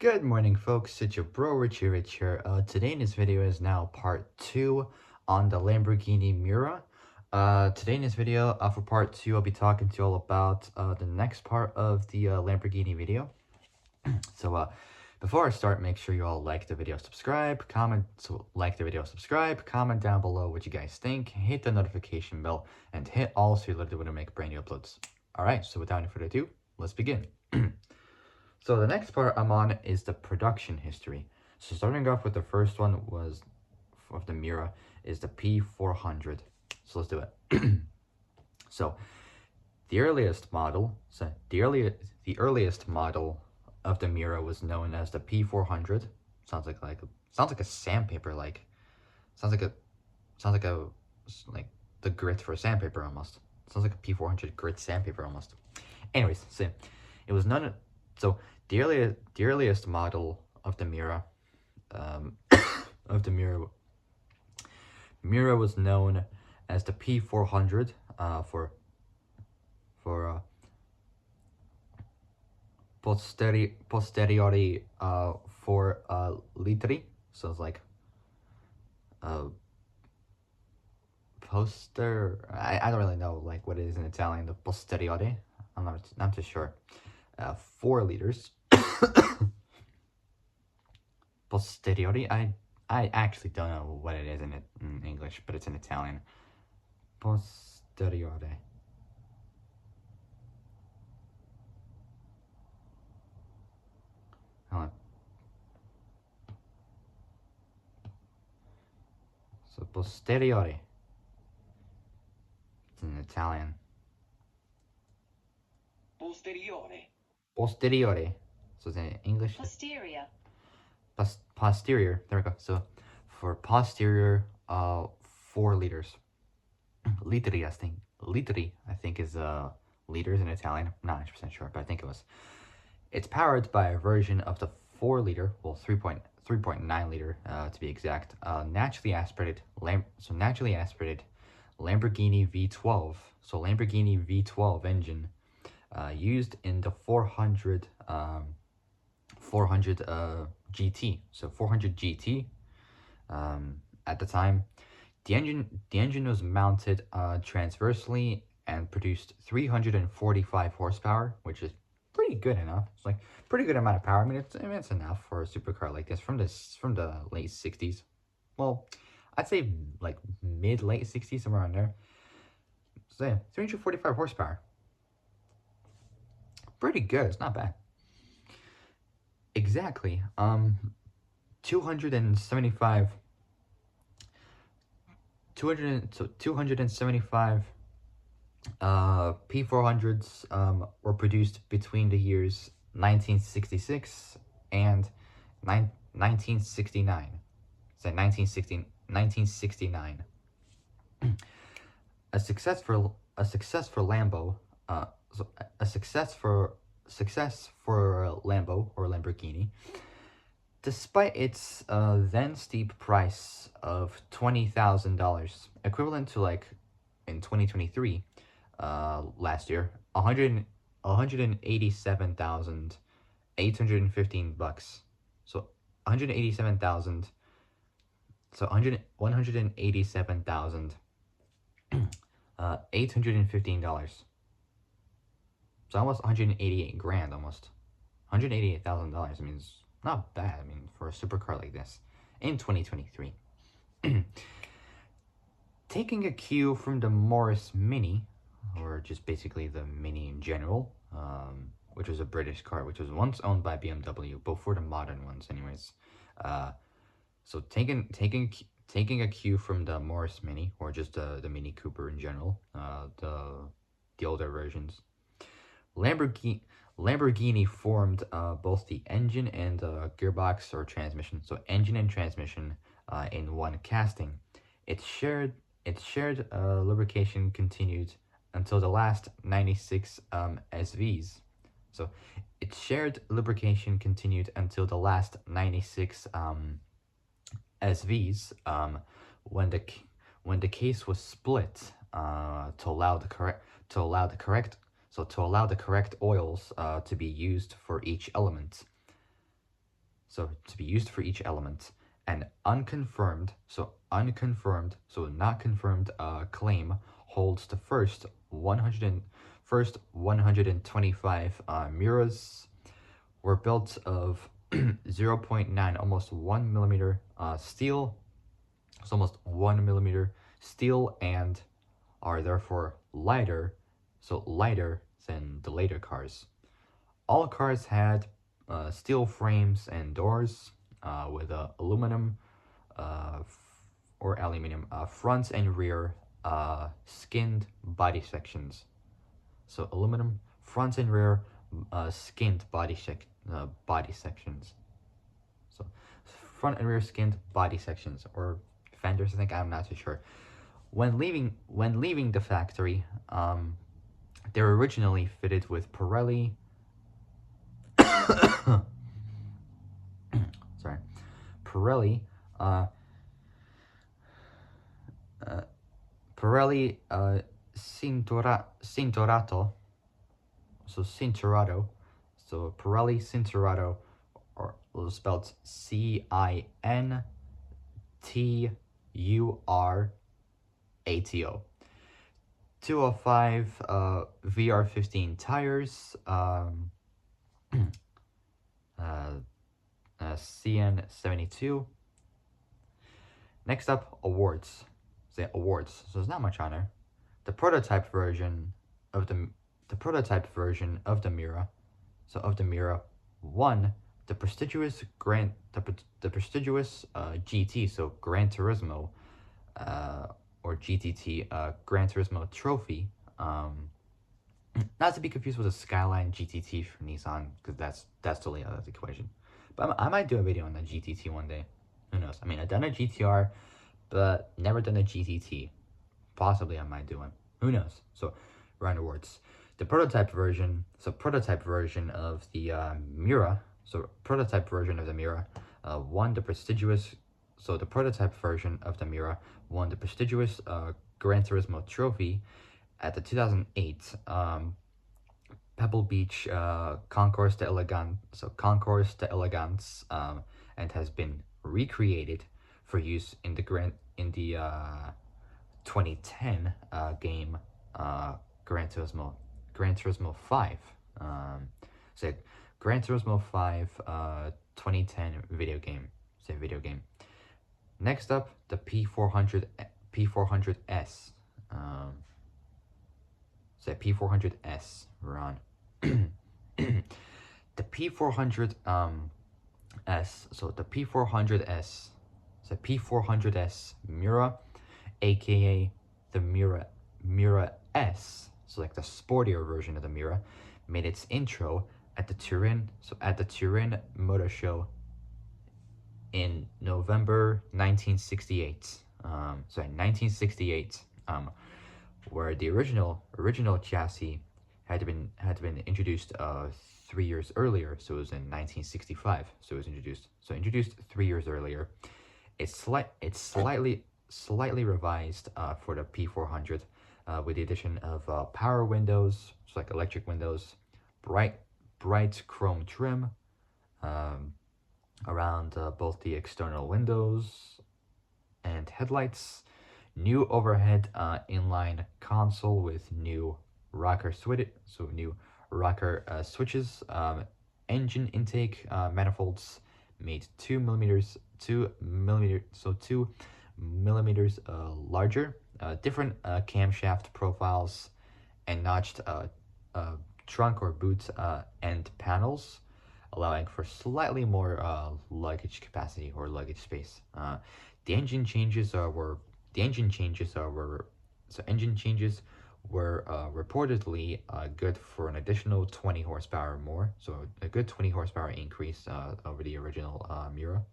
Good morning, folks. It's your bro Richie here. Today in this video is now part 2 on the Lamborghini Miura. Today in this video, for part 2, I'll be talking to you all about the next part of the Lamborghini video. So, before I start, make sure you all like the video, subscribe, comment, comment down below what you guys think, hit the notification bell, and hit all so you're alerted when I make brand new uploads. Alright, so without any further ado, let's begin. So the next part I'm on is the production history. So starting off with the first one was of the Miura is the P400. So let's do it. So the earliest model of the Miura was known as the P400. Sounds like a sandpaper sounds like the grit for sandpaper almost. Sounds like a P400 grit sandpaper almost. Anyways, so it was none. So the earliest model of the Miura, Miura was known as the P400 for posteriori for litri. So it's like poster. I don't really know like what it is in Italian. The posteriori. I'm not too sure. 4 liters. Posteriori. I actually don't know what it is in English, but it's in Italian. Posteriore. Hold on. So posteriore. It's in Italian. Posteriore. Posteriore. So it's in English. Posterior. Posterior. There we go. So for posterior, 4 liters. Litri, I think is liters in Italian. I'm not 100% sure, but I think it was. It's powered by a version of the 4 liter, well 3.9 liter to be exact, naturally aspirated Lamborghini V12. So Lamborghini V12 engine used in the 400 GT. So 400 GT at the time. The engine was mounted transversely and produced 345 horsepower, which is pretty good enough. It's like pretty good amount of power. I mean, it's enough for a supercar like this from the late 60s. Well, I'd say like mid-late 60s, somewhere around there. So yeah, 345 horsepower. Pretty good. It's not bad. Exactly. 275 P400s were produced between the years 1966 and 1969. So 1969. A success for Lambo. A success for Lambo or Lamborghini. Despite its then steep price of $20,000, equivalent to like in 2023, last year, 187,815 bucks. So 187,000. So 187,000 $815. So almost 188 grand, almost $188,000. I mean, it's not bad. I mean, for a supercar like this in 2023. Taking a cue from the Morris Mini, or just basically the Mini in general, which was a British car, which was once owned by BMW, before the modern ones, anyways. So taking a cue from the Morris Mini, or just the Mini Cooper in general, the older versions. Lamborghini formed both the engine and gearbox or transmission. So engine and transmission in one casting. Its shared lubrication continued until the last 96 SVs. So its shared lubrication continued until the last 96 SVs when the case was split to allow the correct oils to be used for each element. so to be used for each element, and unconfirmed, so not confirmed claim holds the first 125 Miuras were built of 0.9, almost 1 millimeter steel. It's almost 1 millimeter steel and are therefore lighter, so lighter than the later cars. All cars had steel frames and doors with aluminum or aluminum front and rear skinned body sections. So aluminum front and rear skinned body sections. So front and rear skinned body sections or fenders. I think I'm not too sure. When leaving the factory, they were originally fitted with Pirelli. Sorry, Pirelli. Pirelli Cinturato. So Cinturato. So Pirelli Cinturato, or spelled Cinturato. 205 VR15 tires, CN72. Next up, awards. Say awards. So there's not much on there. The prototype version of the Miura, so of the Miura, won the prestigious GT, so Gran Turismo, or GTT, Gran Turismo trophy. Not to be confused with the Skyline GTT from Nissan, because that's totally out of the equation. But I might do a video on the GTT one day. Who knows? I mean, I've done a GTR, but never done a GTT. Possibly I might do one. Who knows? So, round awards. The prototype version of the Miura, won the prestigious. So the prototype version of the Miura won the prestigious Gran Turismo trophy at the 2008 Pebble Beach Concours d'Elegance, and has been recreated for use in the 2010 game Gran Turismo 5. So Gran Turismo 5 2010 video game. Next up, the P400S. P400S, we're on. The P400 S. So the P400S Miura, A.K.A. the Miura S, so like the sportier version of the Miura, made its intro at the Turin Motor Show in November 1968. 1968, where the original chassis had been introduced 3 years earlier. So it was in 1965. So it was introduced 3 years earlier. It's slightly revised for the P400 with the addition of power windows, so like electric windows, bright chrome trim around both the external windows and headlights, new overhead inline console with new rocker switches, engine intake manifolds made 2 millimeters larger, different camshaft profiles, and notched trunk or boot end panels, allowing for slightly more luggage capacity or luggage space. The engine changes were reportedly good for an additional 20 horsepower more, so a good 20 horsepower increase over the original Miura.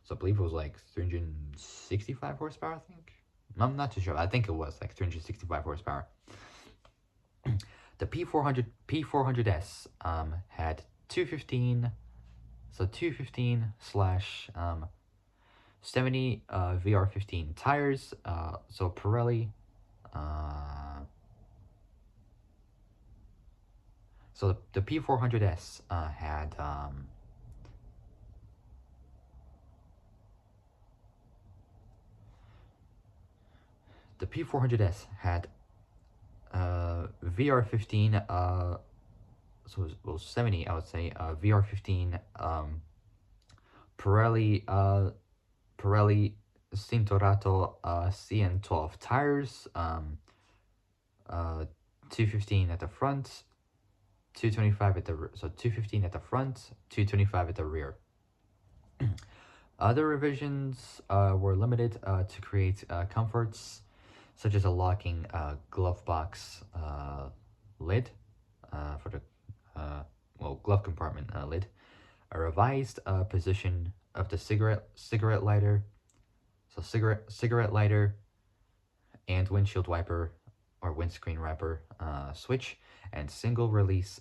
So I believe it was like 365 horsepower, I think. I'm not too sure. I think it was like 365 horsepower. The P400S had 215 slash 70 VR15 tires. So Pirelli. So the P400S had the P400S had VR15, so it was 70, I would say, VR15 Pirelli Cinturato CN12 tires, 215 at the front, 225 at the so 215 at the front, 225 at the rear. Other revisions were limited to create comforts such as a locking glove box lid for the glove compartment lid, a revised position of the cigarette lighter, so cigarette lighter and windshield wiper or windscreen wiper switch, and single release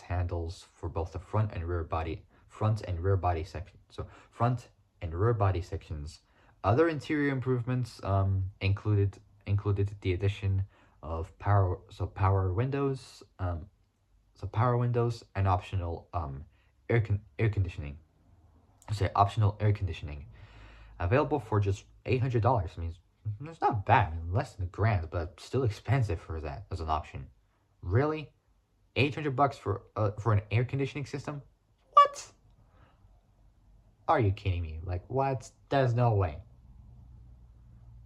handles for both the front and rear body sections. So front and rear body sections. Other interior improvements included the addition of power windows, and optional air conditioning. Optional air conditioning available for just $800. I mean, it's not bad. I mean, less than $1,000, but still expensive for that as an option. Really, $800 for an air conditioning system? What? Are you kidding me? Like, what? There's no way.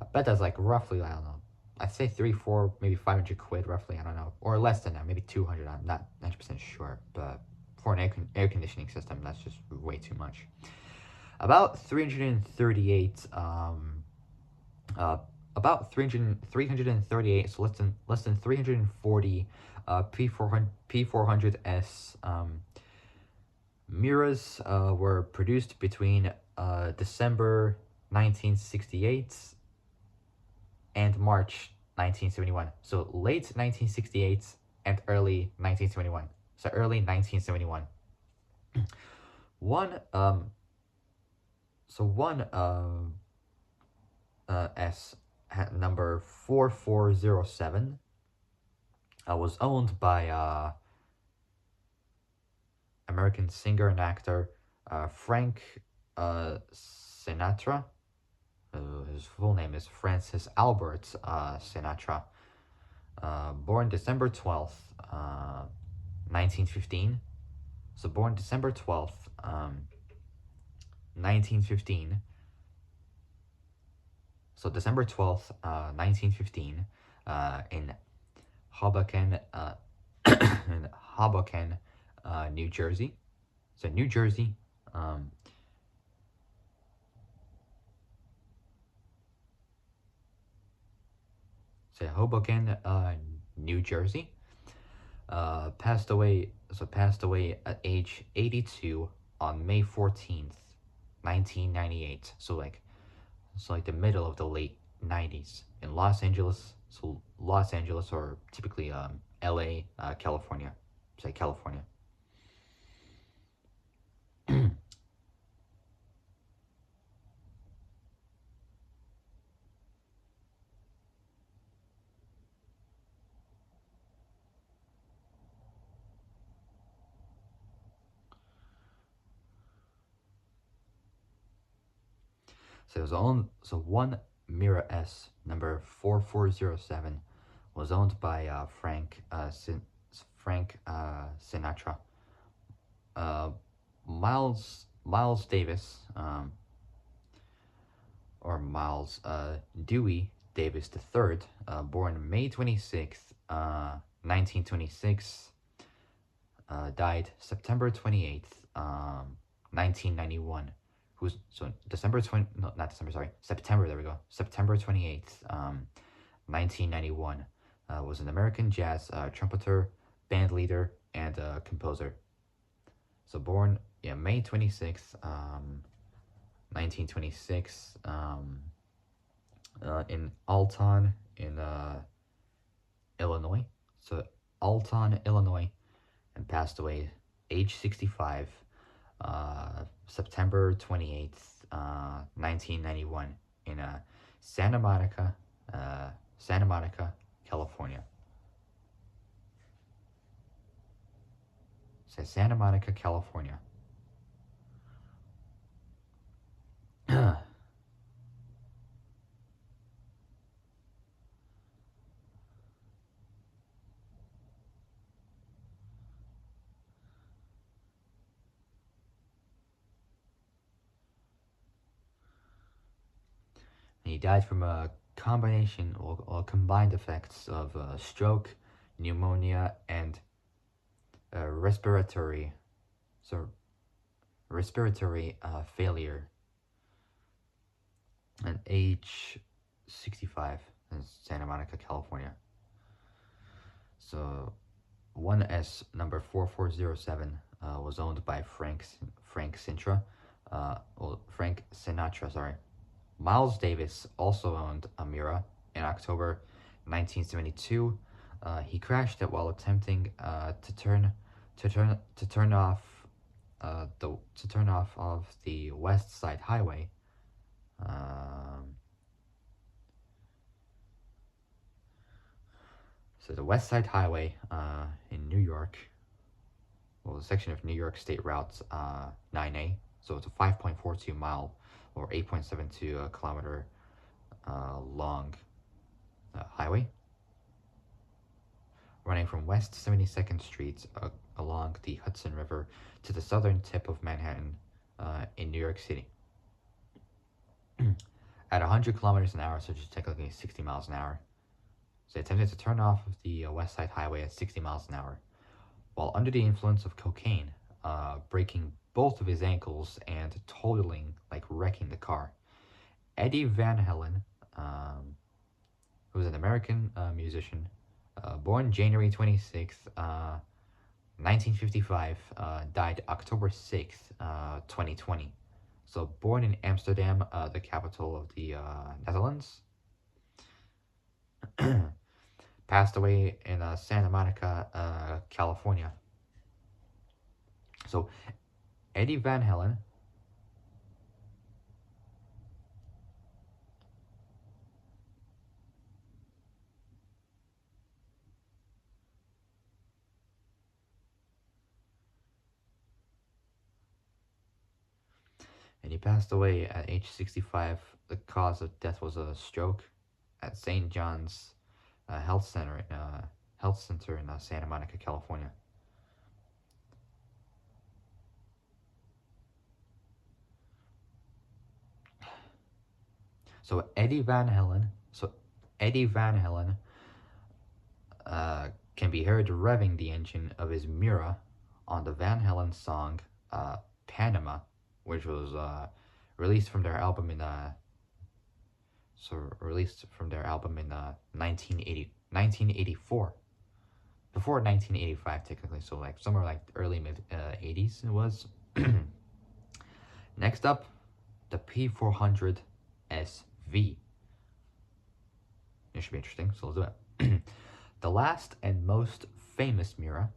I bet that's like roughly, I don't know. I'd say 3, 4, maybe 500 quid roughly. I don't know, or less than that, maybe 200. I'm not 100% sure, but for an air conditioning system, that's just way too much. About 338 338, so less than 340 P400S Miuras were produced between December 1968 and March 1971. So late 1968 and early 1971. So early 1971. One S number 4407 was owned by American singer and actor Frank Sinatra. His full name is Francis Albert Sinatra. Born December 12th, 1915. So born December 12th, 1915. So December 12th, 1915, in Hoboken, New Jersey. So New Jersey. Hoboken, New Jersey. Passed away at age 82 on May 14th, 1998. So like the middle of the late 90s in Los Angeles. So Los Angeles, or typically LA, California. Say California. One Miura S number 4407 was owned by Frank Sinatra. Miles Davis, or Miles Dewey Davis III, born May 26th, 1926, died September 28th, 1991. September 28th, 1991, was an American jazz trumpeter, band leader, and composer. So born May 26th, 1926, in Alton, in Illinois. So Alton, Illinois, and passed away age 65, September 28th, 1991, in Santa Monica, California. So Santa Monica, California. He died from a combination or combined effects of stroke, pneumonia, and respiratory so respiratory failure at age 65 in Santa Monica, California. So 1S number 4407 was owned by Frank Sinatra. Frank Sinatra, sorry. Miles Davis also owned a Miura in October 1972. He crashed it while attempting to turn off of the West Side Highway. So the West Side Highway in New York, well, the section of New York State Route 9A. So it's a 5.42 mile or 8.72 kilometer long highway running from West 72nd Street along the Hudson River to the southern tip of Manhattan in New York City. At 100 kilometers an hour, so just technically 60 miles an hour. So they attempted to turn off of the West Side Highway at 60 miles an hour while under the influence of cocaine, breaking both of his ankles and totaling, like wrecking the car. Eddie Van Halen, who was an American musician, born January 26th, 1955, died October 6th, 2020. So born in Amsterdam, the capital of the Netherlands. Passed away in Santa Monica, California. So Eddie Van Halen and he passed away at age 65. The cause of death was a stroke at St. John's Health Center in Santa Monica, California. So Eddie Van Halen can be heard revving the engine of his Miura on the Van Halen song Panama, which was released from their album in 1984. Before 1985, technically, so like somewhere like early mid 80s it was. Next up, the P400 SV. It should be interesting, so let's do it. The last and most famous Miura,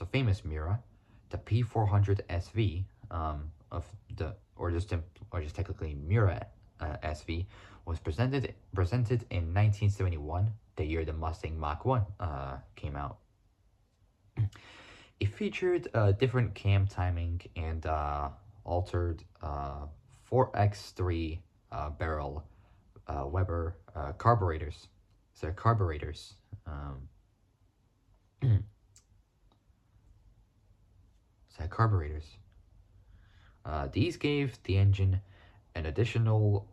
the P400 SV or just technically Miura SV, was presented in 1971, the year the Mustang Mach 1 came out. It featured different cam timing and altered 4x3 barrel Weber carburetors. So they're carburetors. These gave the engine an additional,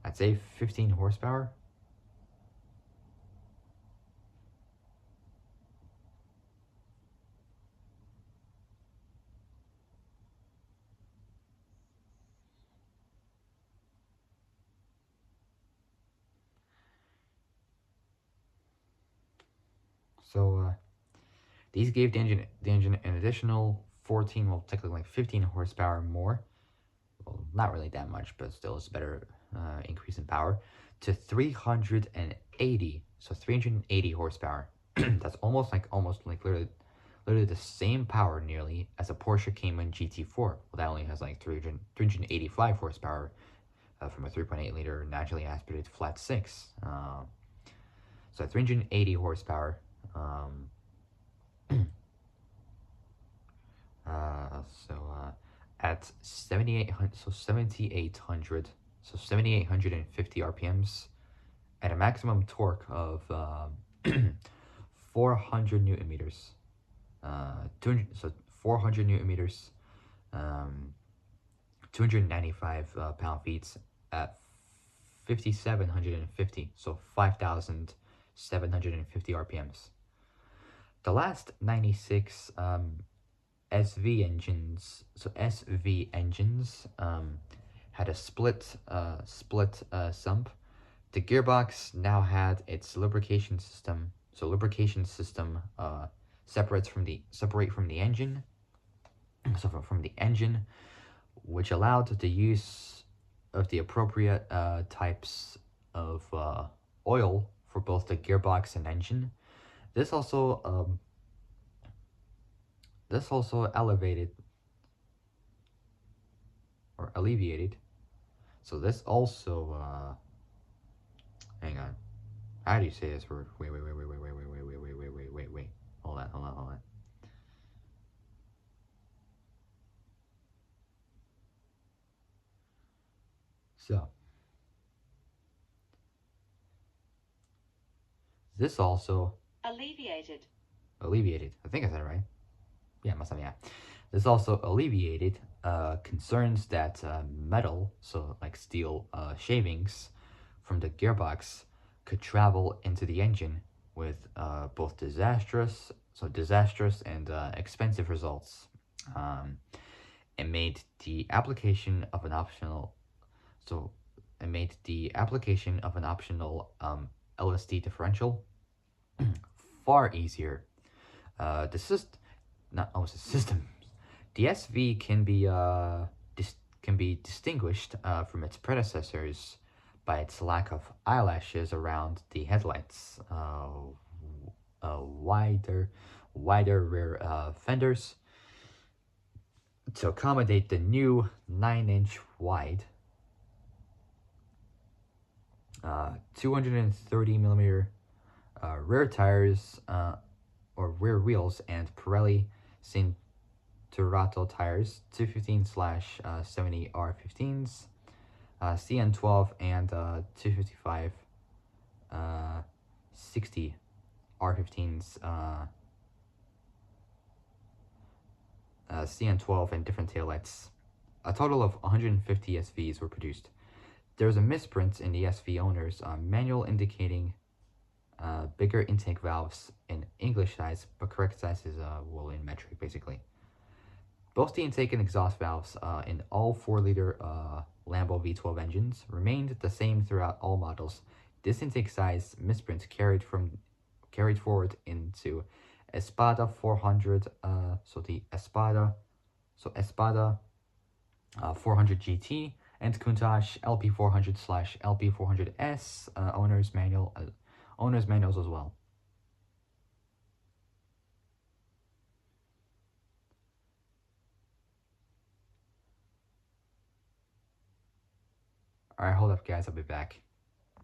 I'd say 15 horsepower. So these gave the engine an additional 14, well, technically like 15 horsepower more. Well, not really that much, but still it's a better increase in power to 380. So 380 horsepower. That's almost like literally the same power nearly as a Porsche Cayman GT4. Well, that only has like 385 horsepower from a 3.8 liter naturally aspirated flat six. So 380 horsepower. At 7,850 RPMs, at a maximum torque of 400 newton meters. 400 newton meters. 295 pound-feet at 5,750, so 5,750 RPMs. The last 96 SV engines, had a split sump. The gearbox now had its lubrication system. So lubrication system separate from the engine. So from the engine, which allowed the use of the appropriate types of oil for both the gearbox and engine. This also elevated or alleviated. So this also hang on. How do you say this word? Wait. Hold on. So this also alleviated. I think I said it right. Yeah, must have, yeah. This also alleviated concerns that metal, so like steel shavings from the gearbox, could travel into the engine with both disastrous and expensive results. It made the application of an optional, LSD differential far easier. The system. The SV can be distinguished from its predecessors by its lack of eyelashes around the headlights, wider rear fenders to accommodate the new 9-inch wide 230 millimeter rear tires or rear wheels, and Pirelli Cinturato tires, 215/70 R15s, CN12 and 255 60 R15s, CN12 and different taillights. A total of 150 SVs were produced. There was a misprint in the SV owner's manual indicating bigger intake valves in English size, but correct size is in metric, basically. Both the intake and exhaust valves in all 4-liter Lambo V12 engines remained the same throughout all models. This intake size misprint carried forward into Espada 400, Espada 400 GT, and Countach LP400/LP400S owner's manuals as well. Alright, hold up guys, I'll be back.